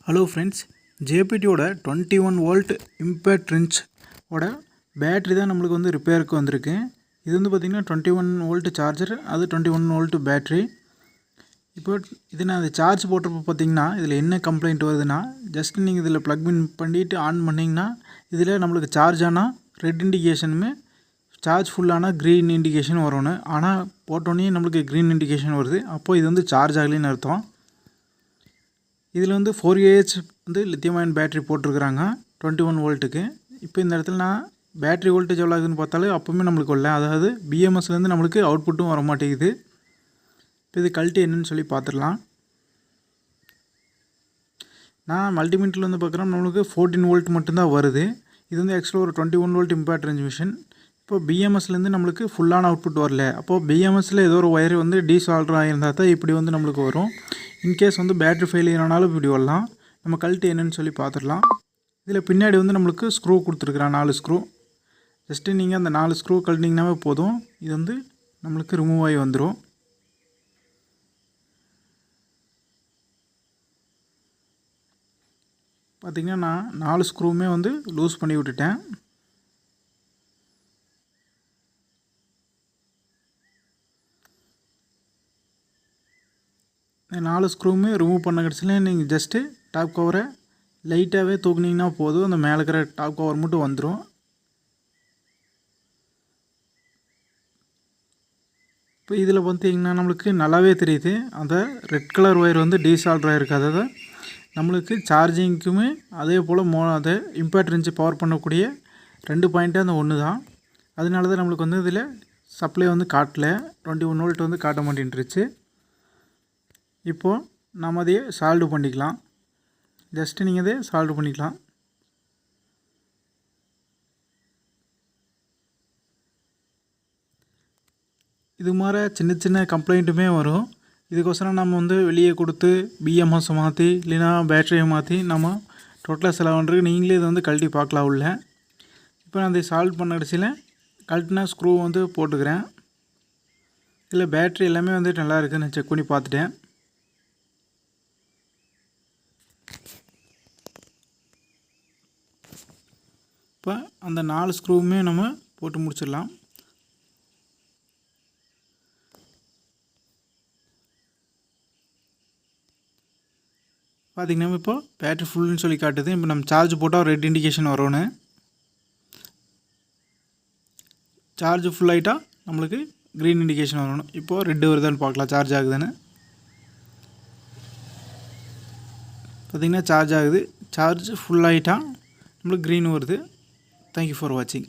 Hello friends, ஜேபிடியோட 21 volt impact wrench ஓட battery தான் நம்மளுக்கு வந்து ரிப்பேருக்கு வந்திருக்கு. இது வந்து பார்த்திங்கன்னா 21 வோல்ட் சார்ஜர், அது 21 வோல்ட் பேட்ரி. இப்போ இது நான் அதை சார்ஜ் போட்டப்போ பார்த்திங்கன்னா இதில் என்ன கம்ப்ளைண்ட் வருதுன்னா, ஜஸ்ட் நீங்கள் இதில் ப்ளக் இன் பண்ணிவிட்டு ஆன் பண்ணிங்கன்னா இதில் நம்மளுக்கு சார்ஜ் ஆனால் ரெட் இண்டிகேஷனுமே, சார்ஜ் ஃபுல்லானால் க்ரீன் இண்டிகேஷன் வரணும். ஆனால் போட்டோன்னே நம்மளுக்கு க்ரீன் இண்டிகேஷன் வருது. அப்போது இது வந்து சார்ஜ் ஆகலைன்னு அர்த்தம். இதில் வந்து 4Ah வந்து லித்தியம் அயன் பேட்ரி போட்டிருக்கிறாங்க 21 வோல்ட்டுக்கு. இப்போ இந்த இடத்துல நான் பேட்ரி வோல்டேஜ் எவ்வளோ ஆகுதுன்னு பார்த்தாலும் அப்போவுமே நம்மளுக்கு வரல. அதாவது பிஎம்எஸ்லேருந்து நம்மளுக்கு அவுட்புட்டும் வர மாட்டேங்குது. இப்போ இது கழட்டி என்னன்னு சொல்லி பார்த்துடலாம். நான் மல்டிமீட்டரில் வந்து பார்க்குறேன், நம்மளுக்கு 14 வோல்ட் மட்டும்தான் வருது. இது வந்து ஆக்சுவலாக ஒரு 21 வோல்ட் இம்பேக்ட் ரேஞ்ச் மிஷின். இப்போ பிஎம்எஸ்லேருந்து நம்மளுக்கு ஃபுல்லான அவுட்புட் வரல. அப்போது பிஎம்எஸில் ஏதோ ஒரு ஒயர் வந்து டீசால்டர் ஆகியிருந்தால் தான் இப்படி வந்து நம்மளுக்கு வரும். இன்கேஸ் வந்து பேட்ரி ஃபெயிலியர் ஆனாலும் இப்படி வரலாம். நம்ம கழட்டி என்னன்னு சொல்லி பார்த்துடலாம். இதில் பின்னாடி வந்து நம்மளுக்கு ஸ்க்ரூ கொடுத்துருக்குறான், 4 ஸ்க்ரூ. ஜஸ்ட்டு நீங்கள் அந்த 4 ஸ்க்ரூ கழட்டிங்கனாவே போதும், இது வந்து நம்மளுக்கு ரிமூவ் ஆகி வந்துடும். பார்த்திங்கன்னா நான் 4 ஸ்க்ரூவுமே வந்து லூஸ் பண்ணி விட்டுட்டேன். இந்த 4 ஸ்க்ரூவுமே ரிமூவ் பண்ண கிடச்சில நீங்கள் ஜஸ்ட்டு டாப் கவரை லைட்டாகவே தூக்குனிங்கன்னா போதும், அந்த மேலே இருக்கிற டாப் கவர் மட்டும் வந்துடும். இப்போ இதில் பார்த்திங்கன்னா நம்மளுக்கு நல்லாவே தெரியுது, அந்த ரெட் கலர் ஒயர் வந்து டீசால்டர் ஆகிருக்கு. அதாவது நம்மளுக்கு சார்ஜிங்க்குமே அதே போல் அதை இம்பேக்ட் ரிஞ்ச் பவர் பண்ணக்கூடிய 2 பாயிண்ட்டு அந்த ஒன்று தான். அதனால தான் நம்மளுக்கு வந்து இதில் சப்ளை வந்து காட்டல, 21 வோல்ட் வந்து காட்ட மாட்டேன்ருச்சு. இப்போது நம்ம அதையே சால்வ் பண்ணிக்கலாம். ஜஸ்ட்டு நீங்கள் அதே சால்வ் பண்ணிக்கலாம். இது மாதிரி சின்ன சின்ன கம்ப்ளைண்ட்டுமே வரும். இதுக்கோசரம் நம்ம வந்து வெளியே கொடுத்து பிஎம்எஸ் மாற்றி இல்லைனா பேட்டரியை மாற்றி நம்ம டோட்டலாக செலவுன்றது நீங்களே இதை வந்து கழட்டி பார்க்கலாம் உள்ள. இப்போ நான் அதை சால்வ் பண்ண கடைசியில் கழட்டினா ஸ்க்ரூ வந்து போட்டுக்கிறேன். இல்லை பேட்ரி எல்லாமே வந்து நல்லா இருக்குதுன்னு நான் செக் பண்ணி பார்த்துட்டேன். இப்போ அந்த 4 ஸ்க்ரூவுமே நம்ம போட்டு முடிச்சிடலாம். பார்த்திங்கன்னா இப்போ பேட்ரி ஃபுல்லுன்னு சொல்லி காட்டுது. இப்போ நம்ம சார்ஜ் போட்டால் ரெட் இண்டிகேஷன் வரணும். சார்ஜ் ஃபுல் ஆகிட்டா நம்மளுக்கு க்ரீன் இண்டிகேஷன் வரணும். இப்போது ரெட்டு வருதான்னு பார்க்கலாம் சார்ஜ் ஆகுதுன்னு. பார்த்திங்கன்னா சார்ஜ் ஆகுது. சார்ஜ் ஃபுல் ஆகிட்டா நம்மளுக்கு க்ரீன் வருது. Thank you for watching.